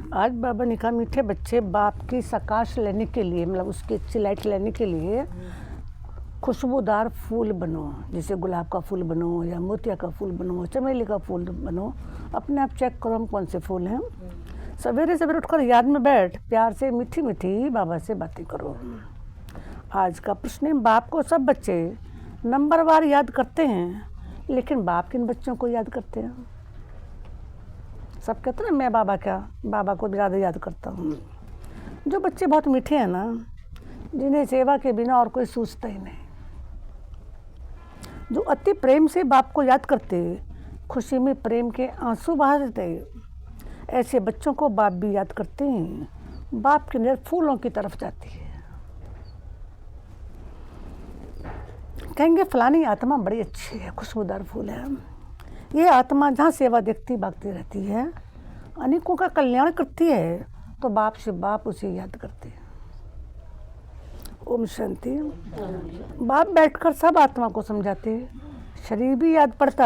आज बाबा ने कहा मीठे बच्चे बाप की सकाश लेने के लिए मतलब उसकी अच्छी लाइट लेने के लिए खुशबूदार फूल बनो, जैसे गुलाब का फूल बनो या मोतिया का फूल बनो, चमेली का फूल बनो। अपने आप चेक करो हम कौन से फूल हैं। सवेरे सवेरे उठकर याद में बैठ प्यार से मीठी मीठी बाबा से बातें करो। आज का प्रश्न है, बाप को सब बच्चे नंबरवार याद करते हैं, लेकिन बाप किन बच्चों को याद करते हैं? सब कहते हैं ना मैं बाबा को ज़्यादा याद करता हूँ। जो बच्चे बहुत मीठे हैं ना, जिन्हें सेवा के बिना और कोई सोचता ही नहीं, जो अति प्रेम से बाप को याद करते, खुशी में प्रेम के आंसू बहा देते, ऐसे बच्चों को बाप भी याद करते हैं। बाप की नज़र फूलों की तरफ जाती है। कहेंगे फलानी आत्मा बड़ी अच्छी है, खुशबूदार फूल है। ये आत्मा जहाँ सेवा देखती भागती रहती है, अनेकों का कल्याण करती है, तो बाप से बाप उसे याद करते हैं। ओम शांति। बाप बैठकर सब आत्मा को समझाते, शरीर भी याद पड़ता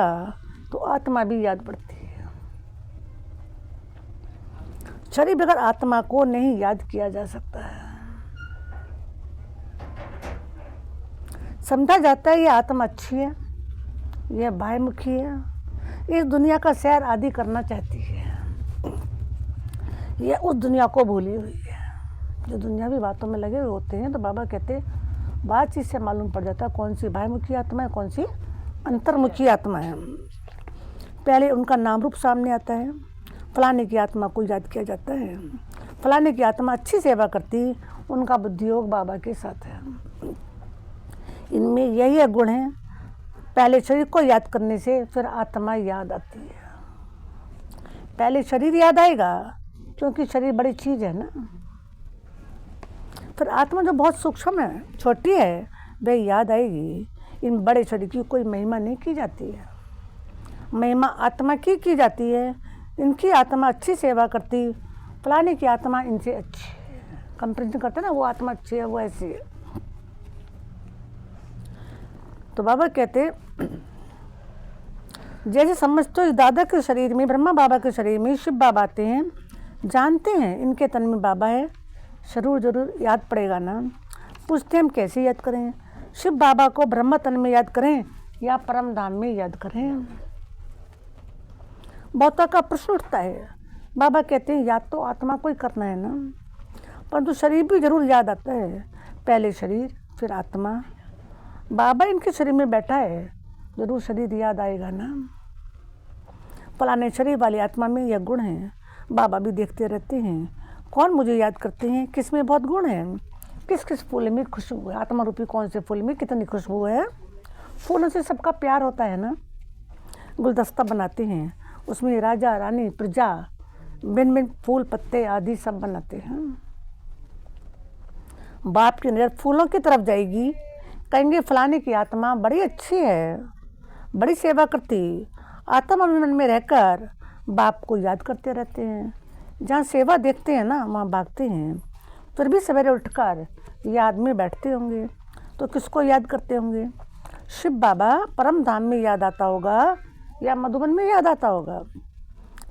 तो आत्मा भी याद पड़ती है। शरीर बगैर आत्मा को नहीं याद किया जा सकता है। समझा जाता है ये आत्मा अच्छी है, यह बाह्यमुखी है, इस दुनिया का सैर आदि करना चाहती है, यह उस दुनिया को भूली हुई है। जो दुनियावी बातों में लगे हुए होते हैं तो बाबा कहते बातचीत से मालूम पड़ जाता है कौन सी बाह्यमुखी आत्मा है, कौन सी अंतर्मुखी आत्मा है। पहले उनका नाम रूप सामने आता है। फलाने की आत्मा को याद किया जाता है। फलाने की आत्मा अच्छी सेवा करती, उनका बुद्धि योग बाबा के साथ है। इनमें यही गुण है। पहले शरीर को याद करने से फिर आत्मा याद आती है। पहले शरीर याद आएगा क्योंकि शरीर बड़ी चीज़ है ना। फिर आत्मा जो बहुत सूक्ष्म है, छोटी है, वह याद आएगी। इन बड़े शरीर की कोई महिमा नहीं की जाती है, महिमा आत्मा की जाती है। इनकी आत्मा अच्छी सेवा करती, फलाने की आत्मा इनसे अच्छी है। कंपेरिजन करते हैं ना, वो आत्मा अच्छी है, वो ऐसी है। तो बाबा कहते जैसे समझते हो दादा के शरीर में, ब्रह्मा बाबा के शरीर में शिव बाबा आते हैं, जानते हैं इनके तन में बाबा है, जरूर याद पड़ेगा ना। पूछते हम कैसे याद करें? शिव बाबा को ब्रह्मा तन में याद करें या परम धाम में याद करें? बहुतों का प्रश्न उठता है। बाबा कहते हैं याद तो आत्मा को ही करना है ना, परंतु शरीर भी जरूर याद आता है। पहले शरीर फिर आत्मा। बाबा इनके शरीर में बैठा है, जरूर शरीर याद आएगा ना। फलाने शरीर वाली आत्मा में यह गुण है। बाबा भी देखते रहते हैं कौन मुझे याद करते हैं, किस में बहुत गुण है, किस किस फूल में खुशबू है, आत्मा रूपी कौन से फूल में कितनी खुशबू है। फूलों से सबका प्यार होता है ना। गुलदस्ता बनाते हैं, उसमें राजा रानी प्रजा भिन्न भिन्न फूल पत्ते आदि सब बनाते हैं। बाप की नज़र फूलों की तरफ जाएगी, कहेंगे फलाने की आत्मा बड़ी अच्छी है, बड़ी सेवा करती। आत्मा मन में रहकर बाप को याद करते रहते हैं। जहाँ सेवा देखते हैं ना, वहाँ भागते हैं। फिर भी सवेरे उठकर याद में बैठते होंगे, तो किसको याद करते होंगे? शिव बाबा परम धाम में याद आता होगा या मधुबन में याद आता होगा?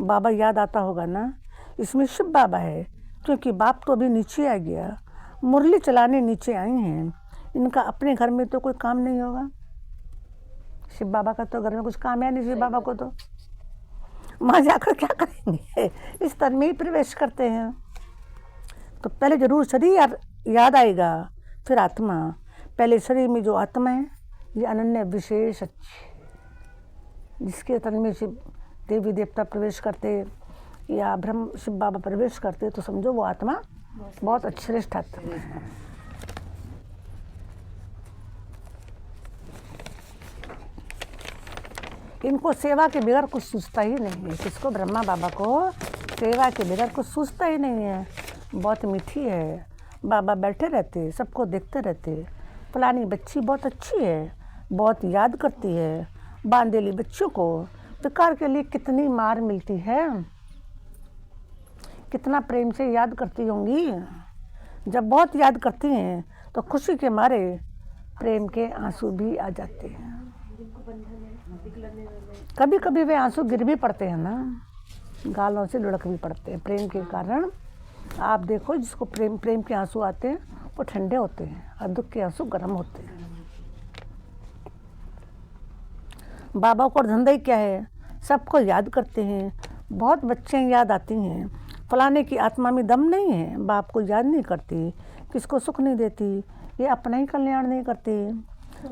बाबा याद आता होगा ना। इसमें शिव बाबा है, क्योंकि बाप तो अभी नीचे आ गया, मुरली चलाने नीचे आए हैं। इनका अपने घर में तो कोई काम नहीं होगा। शिव बाबा का तो घर में कुछ काम है नहीं। शिव बाबा को तो वहाँ जाकर क्या करेंगे? इस तन में ही प्रवेश करते हैं। तो पहले जरूर शरीर याद आएगा, फिर आत्मा। पहले शरीर में जो आत्मा है, ये अनन्य विशेष अच्छी, जिसके तन में शिव देवी देवता प्रवेश करते या ब्रह्म शिव बाबा प्रवेश करते, तो समझो वो आत्मा बहुत अच्छी श्रेष्ठ आत्मा है। इनको सेवा के बगैर कुछ सूझता ही नहीं है। किसको? ब्रह्मा बाबा को सेवा के बगैर कुछ सूझता ही नहीं है। बहुत मीठी है। बाबा बैठे रहते, सबको देखते रहते। फलानी बच्ची बहुत अच्छी है, बहुत याद करती है। बांधेली बच्चों को पिकार के लिए कितनी मार मिलती है, कितना प्रेम से याद करती होंगी। जब बहुत याद करती हैं तो खुशी के मारे प्रेम के आंसू भी आ जाते हैं। कभी कभी वे आंसू गिर भी पड़ते हैं ना। गालों से लुढ़क भी पड़ते हैं प्रेम के कारण। आप देखो जिसको प्रेम के आंसू आते हैं वो ठंडे होते हैं और दुख के आंसू गर्म होते हैं। बाबा को धंधा ही क्या है, सबको याद करते हैं। बहुत बच्चे याद आती हैं, फलाने की आत्मा में दम नहीं है, बाप को याद नहीं करती, किसको सुख नहीं देती, ये अपना ही कल्याण नहीं करते।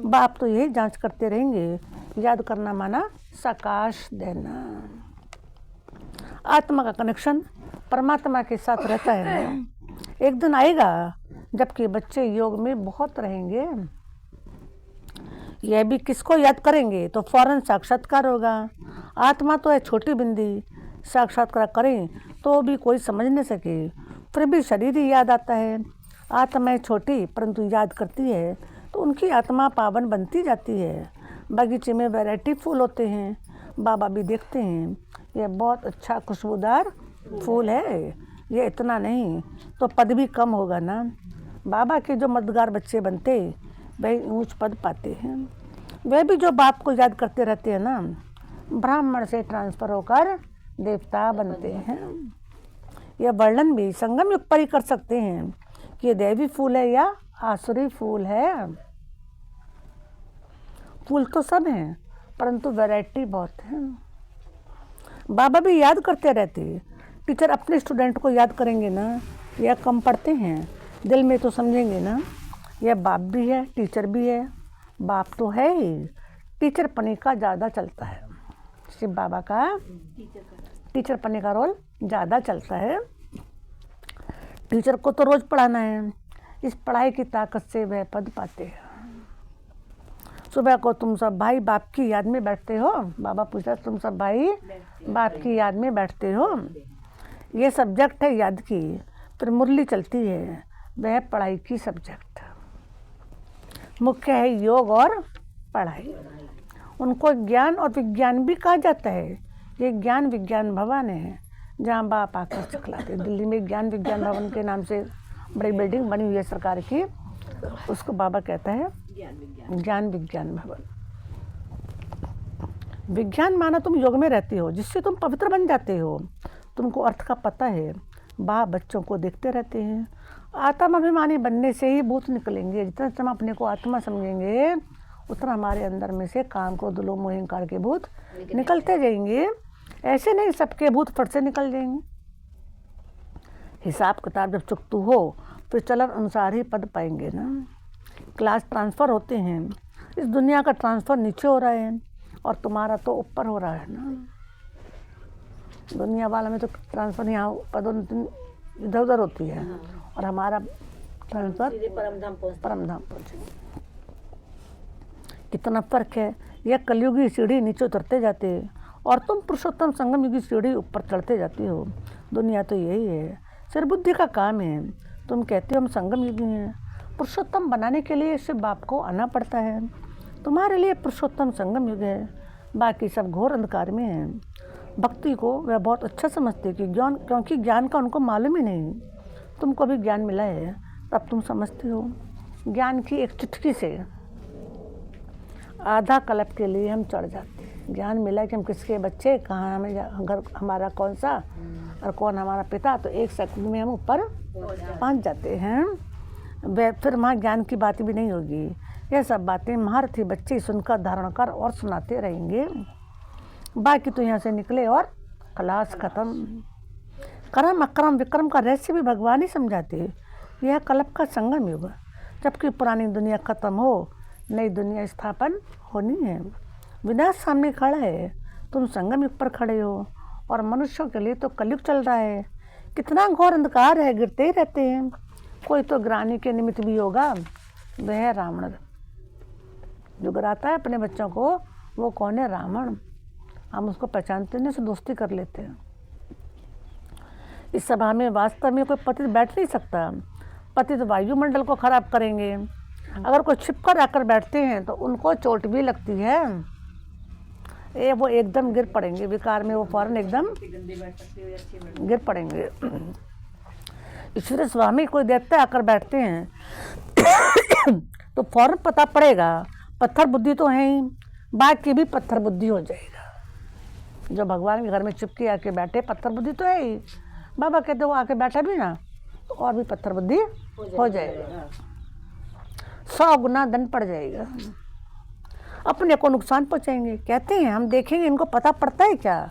बाप तो यही जांच करते रहेंगे, याद करना माना साकाश देना। आत्मा का कनेक्शन परमात्मा के साथ रहता है। एक दिन आएगा जबकि बच्चे योग में बहुत रहेंगे, यह भी किसको याद करेंगे तो फौरन साक्षात्कार होगा। आत्मा तो है छोटी बिंदी, साक्षात्कार करें तो भी कोई समझ नहीं सके, फिर भी शरीर ही याद आता है। आत्मा है छोटी परंतु याद करती है तो उनकी आत्मा पावन बनती जाती है। बगीचे में वैरायटी फूल होते हैं, बाबा भी देखते हैं यह बहुत अच्छा खुशबूदार फूल है, ये इतना नहीं तो पद भी कम होगा ना। बाबा के जो मददगार बच्चे बनते वही ऊंच पद पाते हैं। वे भी जो बाप को याद करते रहते हैं ना, ब्राह्मण से ट्रांसफर होकर देवता बनते हैं। यह वर्णन भी संगम युग पर ही कर सकते हैं कि ये दैवी फूल है या आसुरी फूल है। फूल तो सब हैं परंतु वैरायटी बहुत है। बाबा भी याद करते रहते, टीचर अपने स्टूडेंट को याद करेंगे ना, यह कम पढ़ते हैं दिल में तो समझेंगे ना, यह बाप भी है टीचर भी है। बाप तो है ही, टीचर पने का ज़्यादा चलता है। शिव बाबा का टीचर पने का रोल ज़्यादा चलता है। टीचर को तो रोज़ पढ़ाना है, इस पढ़ाई की ताकत से वह पद पाते हैं। सुबह को तुम सब भाई बाप की याद में बैठते हो, बाबा पूछा तुम सब भाई बाप की याद में बैठते हो, ये सब्जेक्ट है याद की। फिर मुरली चलती है, वह पढ़ाई की सब्जेक्ट। मुख्य है योग और पढ़ाई। उनको ज्ञान और विज्ञान भी कहा जाता है। ये ज्ञान विज्ञान भवन है जहाँ बाप आकर सिखलाते। दिल्ली में ज्ञान विज्ञान भवन के नाम से बड़ी बिल्डिंग बनी हुई है सरकार की, उसको बाबा कहता है ज्ञान विज्ञान भवन। विज्ञान माना तुम योग में रहते हो जिससे तुम पवित्र बन जाते हो, तुमको अर्थ का पता है। बाप बच्चों को देखते रहते हैं। आत्म अभिमानी बनने से ही भूत निकलेंगे। जितना हम अपने को आत्मा समझेंगे उतना हमारे अंदर में से काम को लोभ मोह अहंकार के भूत निकलते जाएंगे। ऐसे नहीं सबके भूत फट से निकल जाएंगे। हिसाब किताब जब चुकतू हो फिर चलन अनुसार ही पद पाएंगे ना। क्लास ट्रांसफ़र होते हैं, इस दुनिया का ट्रांसफ़र नीचे हो रहा है और तुम्हारा तो ऊपर हो रहा है ना। दुनिया वाला में तो ट्रांसफ़र यहाँ पदोन्नति इधर उधर होती है और हमारा ट्रांसफ़र परमधाम पहुँचेंगे। कितना फ़र्क है। यह कलयुगी सीढ़ी नीचे उतरते जाते और तुम पुरुषोत्तम संगम युगी सीढ़ी ऊपर चढ़ते जाती हो। दुनिया तो यही है, सिर्फ बुद्धि का काम है। तुम कहते हो हम संगम युगी हैं, पुरुषोत्तम बनाने के लिए सिर्फ बाप को आना पड़ता है। तुम्हारे लिए पुरुषोत्तम संगम युग है, बाकी सब घोर अंधकार में है। भक्ति को वह बहुत अच्छा समझते कि ज्ञान, क्योंकि ज्ञान का उनको मालूम ही नहीं। तुमको भी ज्ञान मिला है तब तुम समझते हो। ज्ञान की एक चुटकी से आधा कल्प के लिए हम चढ़ जाते हैं। ज्ञान मिला कि हम किसके बच्चे, कहाँ हमें घर हमारा कौन सा और कौन हमारा पिता, तो एक सेकंड में हम ऊपर पहुँच जाते हैं। वे फिर वहाँ ज्ञान की बात भी नहीं होगी। यह सब बातें महारथी बच्चे सुनकर धारण कर और सुनाते रहेंगे। बाकी तो यहाँ से निकले और क्लास खत्म। कर्म अक्रम विक्रम का रहस्य भी भगवान ही समझाते। यह कल्प का संगम युग, जबकि पुरानी दुनिया खत्म हो नई दुनिया स्थापन होनी है। विनाश सामने खड़ा है, तुम संगम युग पर खड़े हो और मनुष्यों के लिए तो कलयुग चल रहा है। कितना घोर अंधकार है, गिरते ही रहते हैं। कोई तो ग्रानी के निमित्त भी होगा, वह रावण जो गिराता है अपने बच्चों को, वो कौन है? रावण। हम उसको पहचानते नहीं, उससे दोस्ती कर लेते हैं। इस सभा में वास्तव में कोई पतित बैठ नहीं सकता। पतित वायुमंडल को खराब करेंगे। अगर कोई छिप कर आकर बैठते हैं तो उनको चोट भी लगती है। वो एकदम गिर पड़ेंगे विकार में, वो फौरन एकदम गिर पड़ेंगे। ईश्वर स्वामी कोई देवता आकर बैठते हैं तो फौरन पता पड़ेगा पत्थर बुद्धि तो है ही, बाकी भी पत्थर बुद्धि हो जाएगा। जो भगवान के घर में चिपके आके बैठे, पत्थर बुद्धि तो है ही। बाबा कहते वो आके बैठा भी ना तो और भी पत्थर बुद्धि हो जाएगा, 100 गुना दंड पड़ जाएगा, अपने को नुकसान पहुंचाएंगे। कहते हैं हम देखेंगे, इनको पता पड़ता है क्या?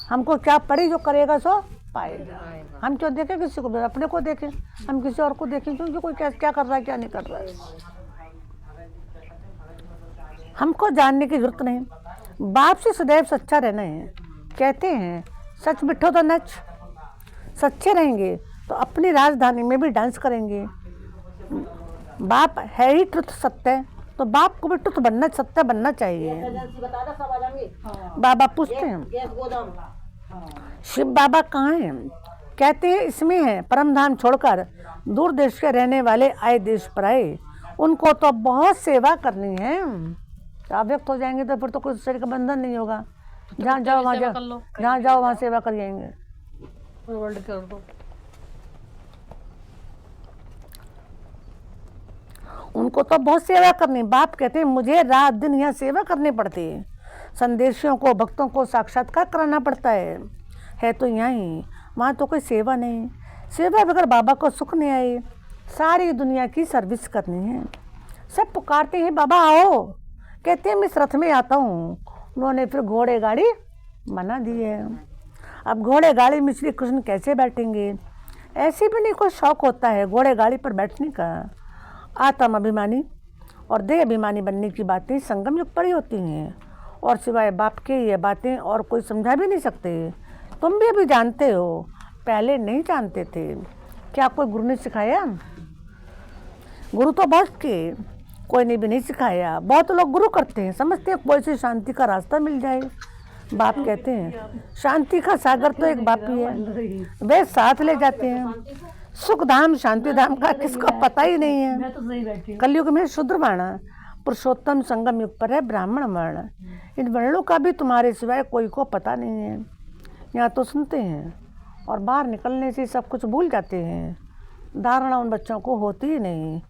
हमको क्या पड़ी, जो करेगा सो पाएगा। हम क्यों देखें किसी को, अपने को देखें, हम किसी और को देखें क्योंकि कोई क्या कर रहा है क्या नहीं कर रहा है। हमको जानने की जरूरत नहीं, बाप से सदैव सच्चा रहना है। कहते हैं सच बिठो तो नच, सच्चे रहेंगे तो अपनी राजधानी में भी डांस करेंगे। बाप है ही ट्रुथ, सत्य, तो बाप को भी ट्रुथ बनना, सत्य बनना चाहिए। बाबा पूछते हैं शिव बाबा कहाँ हैं? कहते हैं इसमें है, परम धाम छोड़कर दूर देश के रहने वाले आए देश पर आए, उनको तो बहुत सेवा करनी है। आप व्यक्त हो जाएंगे तो फिर तो कोई शरीर का बंधन नहीं होगा, जहाँ जाओ वहाँ जाओ, जहाँ जाओ वहाँ सेवा कर जाएंगे। उनको तो बहुत सेवा करनी। बाप कहते हैं मुझे रात दिन यहाँ सेवा करनी पड़ती है, संदेशियों को भक्तों को साक्षात्कार कराना पड़ता है तो यहाँ ही, वहाँ तो कोई सेवा नहीं। सेवा बगैर बाबा को सुख नहीं आई, सारी दुनिया की सर्विस करनी है। सब पुकारते हैं बाबा आओ, कहते हैं मैं इस रथ में आता हूँ। उन्होंने फिर घोड़े गाड़ी बना दी है। अब घोड़े गाड़ी में श्री कृष्ण कैसे बैठेंगे? ऐसे भी नहीं कोई शौक होता है घोड़े गाड़ी पर बैठने का। आत्म अभिमानी और देह अभिमानी बनने की बातें संगम युग पर ही होती हैं, और सिवाय बाप के ये बातें और कोई समझा भी नहीं सकते। तुम भी अभी जानते हो, पहले नहीं जानते थे। क्या कोई गुरु ने सिखाया? गुरु तो बहुत के, कोई ने भी नहीं सिखाया। बहुत लोग गुरु करते हैं, समझते हैं कोई से शांति का रास्ता मिल जाए। बाप कहते हैं शांति का सागर तो एक बाप ही है, वे साथ ले जाते हैं। सुख धाम शांति धाम का किसको पता ही नहीं है। कलयुग में शूद्र वर्ण, पुरुषोत्तम संगम युग पर है ब्राह्मण वर्ण। इन वर्णों का भी तुम्हारे सिवाय कोई को पता नहीं है। यहाँ तो सुनते हैं और बाहर निकलने से सब कुछ भूल जाते हैं। धारणा उन बच्चों को होती ही नहीं।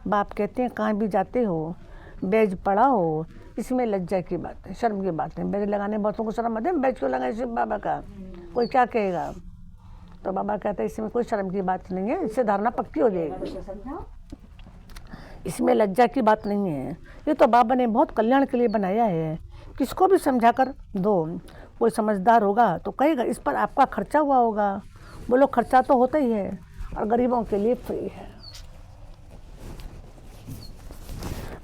बाप कहते हैं कहाँ भी जाते हो, बैज पड़ा हो, इसमें लज्जा की बात है, शर्म की बात है। बैज लगाने बहुतों को शर्म आती है, बैज क्यों लगाए शिव बाबा का, कोई क्या कहेगा? तो बाबा कहते हैं इसमें कोई शर्म की बात नहीं है, इससे धारणा पक्की हो जाएगी। इसमें लज्जा की बात नहीं है। ये तो बाबा ने बहुत कल्याण के लिए बनाया है, किसको भी समझा कर दो। कोई समझदार होगा तो कहेगा इस पर आपका खर्चा हुआ होगा। बोलो खर्चा तो होता ही है, और गरीबों के लिए फ्री है।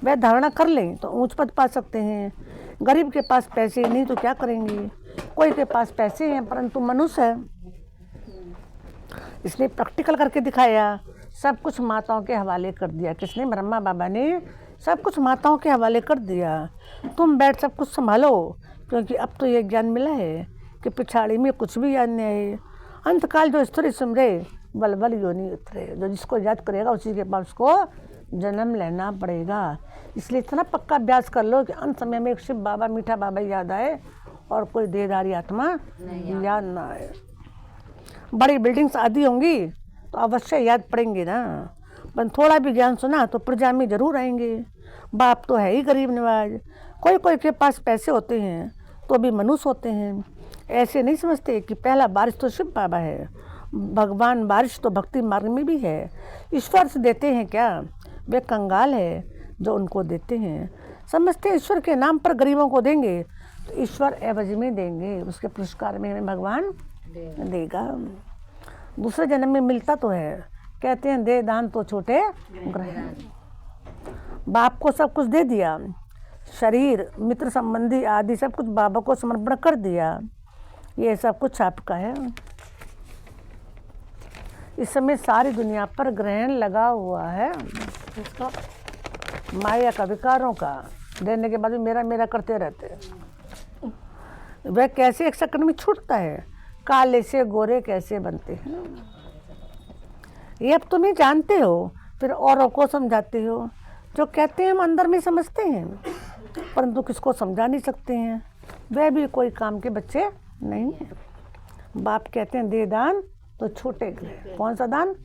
वह धारणा कर लें तो ऊंच पद पा सकते हैं। गरीब के पास पैसे नहीं तो क्या करेंगे? कोई के पास पैसे हैं परंतु मनुष्य है, इसने प्रैक्टिकल करके दिखाया। सब कुछ माताओं के हवाले कर दिया। किसने? ब्रह्मा बाबा ने सब कुछ माताओं के हवाले कर दिया। तुम बैठ सब कुछ संभालो, क्योंकि अब तो ये ज्ञान मिला है कि पिछाड़ी में कुछ भी याद नहीं है। अंतकाल जो स्त्री सुमरे बल बल योनि उतरे। जो जिसको याद करेगा उसी के पास को जन्म लेना पड़ेगा। इसलिए इतना पक्का अभ्यास कर लो कि अंत समय में एक शिव बाबा मीठा बाबा याद आए और कोई देहधारी आत्मा याद ना आए। बड़ी बिल्डिंग्स आदि होंगी तो अवश्य याद पड़ेंगे ना, पर थोड़ा भी ज्ञान सुना तो प्रजा में जरूर आएंगे। बाप तो है ही गरीब नवाज। कोई कोई के पास पैसे होते हैं तो भी मनुष्य होते हैं। ऐसे नहीं समझते कि पहला बारिश तो शिव बाबा है, भगवान बारिश तो भक्ति मार्ग में भी है। ईश्वर से देते हैं क्या? वे कंगाल है जो उनको देते हैं। समझते ईश्वर के नाम पर गरीबों को देंगे तो ईश्वर एवज में देंगे, उसके पुरस्कार में हमें भगवान देगा। दूसरे जन्म में मिलता तो है। कहते हैं दे दान तो छोटे ग्रहण। बाप को सब कुछ दे दिया, शरीर मित्र संबंधी आदि सब कुछ बाबा को समर्पण कर दिया। ये सब कुछ आपका है। इस समय सारी दुनिया पर ग्रहण लगा हुआ है, इसका माया का, विकारों का। देने के बाद भी मेरा मेरा करते रहते हैं। वह कैसे एक सेकंड में छूटता है, काले से गोरे कैसे बनते हैं। ये अब तुम ही जानते हो, फिर औरों को समझाते हो। जो कहते हैं हम अंदर में समझते हैं, परंतु किसको समझा नहीं सकते हैं। वह भी कोई काम के बच्चे नहीं हैं। बाप कहते हैं दे दान तो छोटे ग्रह। कौन सा दान?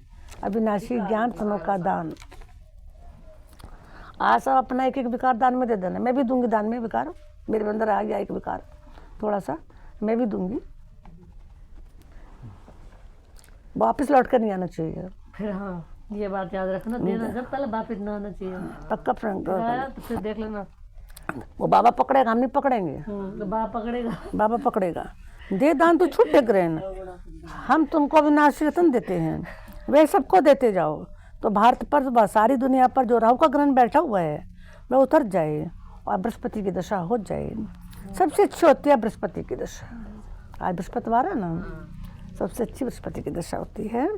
अविनाशी ज्ञान तनों का दान। आज सब अपना एक एक विकार दान में दे देना। मैं भी दूंगी दान में विकार, मेरे अंदर आ गया एक विकार थोड़ा सा, मैं भी दूंगी, वापस लौट कर नहीं आना चाहिए। फिर हाँ ये बात याद रखना, देना जब पहले वापस ना आना चाहिए। पक्का फ्रेंड। आया तो फिर देख लेना, वो बाबा पकड़ेगा, हम नहीं पकड़ेंगे। तो बाप पकड़ेगा। बाबा पकड़ेगा। दे दान तो छूट ग्रहण, हम तुमको अविनाशी रतन देते हैं, वे सबको देते जाओ। तो भारत पर व सारी दुनिया पर जो राहु का ग्रहण बैठा हुआ है वह उतर जाए और बृहस्पति की दशा हो जाए। सबसे अच्छी होती है बृहस्पति की दशा। आज बृहस्पतिवार है ना, सबसे अच्छी बृहस्पति की दशा होती है।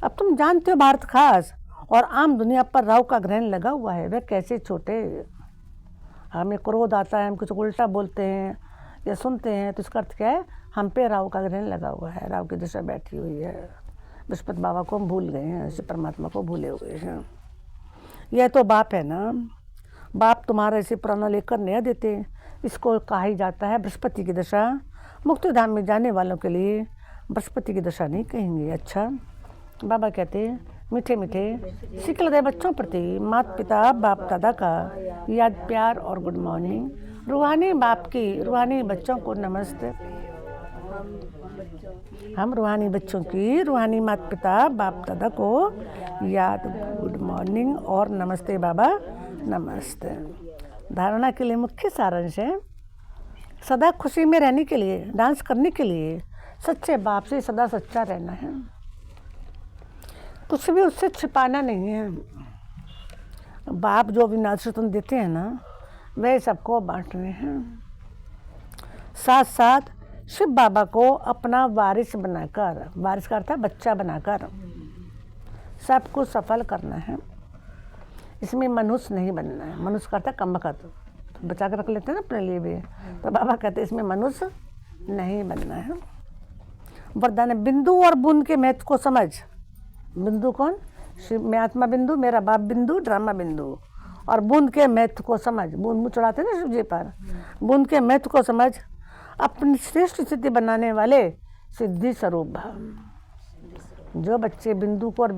अब तुम जानते हो भारत खास और आम दुनिया पर राहु का ग्रहण लगा हुआ है, वह कैसे छोटे। हमें क्रोध आता है, हम कुछ उल्टा बोलते हैं या सुनते हैं, तो इसका अर्थ क्या है, हम पे राहु का ग्रहण लगा हुआ है, राहु की दशा बैठी हुई है। बृहस्पति बाबा को हम भूल गए हैं, ऐसे परमात्मा को भूले हुए हैं। यह तो बाप है ना, बाप तुम्हारा ऐसे पुराना लेकर नया देते, इसको कहा ही जाता है बृहस्पति की दशा। मुक्ति धाम में जाने वालों के लिए बृहस्पति की दशा नहीं कहेंगे। अच्छा, बाबा कहते हैं मीठे मीठे सिकल गए बच्चों प्रति माता पिता बाप दादा का याद प्यार और गुड मॉर्निंग। रूहानी बाप की रूहानी बच्चों को नमस्ते। हम रूहानी बच्चों की रूहानी माता पिता बाप दादा को याद गुड मॉर्निंग और नमस्ते बाबा नमस्ते। धारणा के लिए मुख्य सारांश है, सदा खुशी में रहने के लिए, डांस करने के लिए सच्चे बाप से सदा सच्चा रहना है, कुछ भी उससे छिपाना नहीं है। बाप जो विनाश रतन देते हैं ना, वे सबको बांटने हैं। साथ साथ शिव बाबा को अपना वारिस बनाकर, वारिस का अर्थ है बच्चा बनाकर, सबको सफल करना है। इसमें मनुष्य नहीं बनना है। मनुष्य का अर्थ है कमबख्त, तो बचा कर रख लेते हैं ना अपने लिए भी, तो बाबा कहते हैं इसमें मनुष्य नहीं बनना है। वरदान है, बिंदु और बूंद के महत्व को समझ। बिंदु कौन? शिव, मैं आत्मा बिंदु, मेरा बाप बिंदु, ड्रामा बिंदु। और बूंद के महत्व को समझ, बूंद मुँह चढ़ाते ना शिव जी पर, बूंद के महत्व को समझ अपनी श्रेष्ठ स्थिति बनाने वाले सिद्धि स्वरूप भाव। जो बच्चे बिंदु को और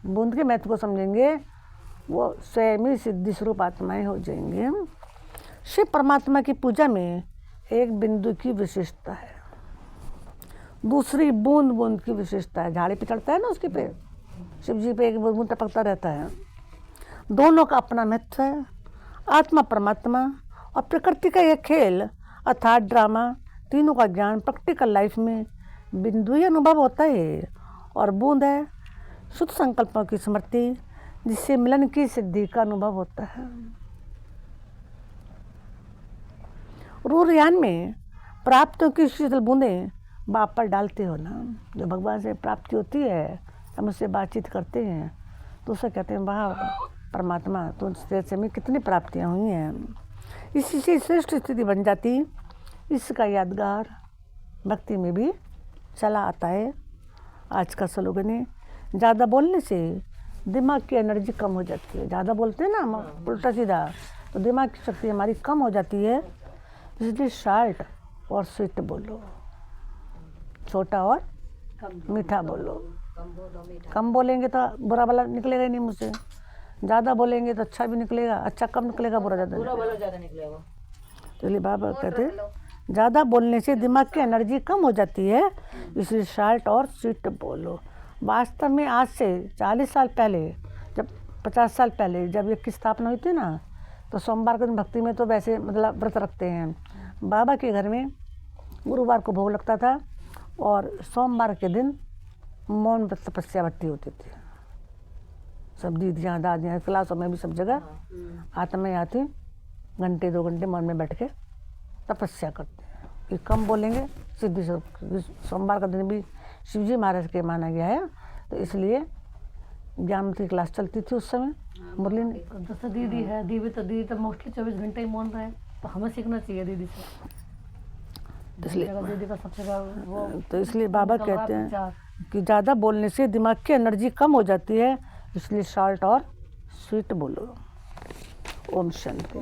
बूंद के महत्व को समझेंगे वो स्वयं ही सिद्धि स्वरूप आत्माएं हो जाएंगे। शिव परमात्मा की पूजा में एक बिंदु की विशेषता है, दूसरी बूंद बूंद की विशेषता है। झाड़ी पे चढ़ता है ना, उसके पे शिव जी पे एक बूंद बूंद टपकता रहता है। दोनों का अपना महत्व है। आत्मा परमात्मा और प्रकृति का यह खेल अर्थात ड्रामा, तीनों का ज्ञान प्रैक्टिकल लाइफ में बिंदु ही अनुभव होता है। और बूंद है शुद्ध संकल्पों की स्मृति, जिससे मिलन की सिद्धि का अनुभव होता है। रूरयान में प्राप्तियों की शीतल बूंदें बाप पर डालते हो ना। जो भगवान से प्राप्ति होती है, हम उससे बातचीत करते हैं तो उसे कहते हैं वाह परमात्मा, तो उससे में कितनी प्राप्तियाँ हुई हैं। इसी से श्रेष्ठ स्थिति बन जाती। इसका यादगार भक्ति में भी चला आता है। आज का स्लोगन है, ज़्यादा बोलने से दिमाग की एनर्जी कम हो जाती है। ज़्यादा बोलते हैं ना हम उल्टा सीधा, तो दिमाग की शक्ति हमारी कम हो जाती है। इसलिए शार्ट और स्वीट बोलो, छोटा और मीठा बोलो। कम बोलेंगे तो बुरा वाला निकलेगा ही नहीं मुझसे, ज़्यादा बोलेंगे तो अच्छा भी निकलेगा। अच्छा कम निकलेगा, बुरा ज़्यादा निकलेगा। तो इसलिए बाबा कहते हैं ज़्यादा बोलने से दिमाग की एनर्जी कम हो जाती है, इसलिए शार्ट और स्वीट बोलो। वास्तव में आज से 40 साल पहले, जब 50 साल पहले जब ये की स्थापना हुई थी ना, तो सोमवार के दिन भक्ति में तो वैसे मतलब व्रत रखते हैं। बाबा के घर में गुरुवार को भोग लगता था और सोमवार के दिन मौन व्रत तपस्या भट्टी होती थी। सब दीदियाँ दादियाँ क्लासों में भी सब जगह आत्माएं आती, घंटे 2 घंटे मौन में बैठ के तपस्या करते हैं कि कम बोलेंगे सिद्धि स्वरूप। सोमवार का दिन भी शिवजी महाराज के माना गया है, तो इसलिए ज्ञान की क्लास चलती थी उस समय। मुरली ने जैसे दीदी है, दीदी तो मोस्टली 24 घंटे ही मौन रहे, तो हमें सीखना चाहिए दीदी से। इसलिए का सबसे बड़ा वो, तो इसलिए बाबा कहते हैं कि ज़्यादा बोलने से दिमाग की एनर्जी कम हो जाती है, इसलिए शॉर्ट और स्वीट बोलो। ओम शांति।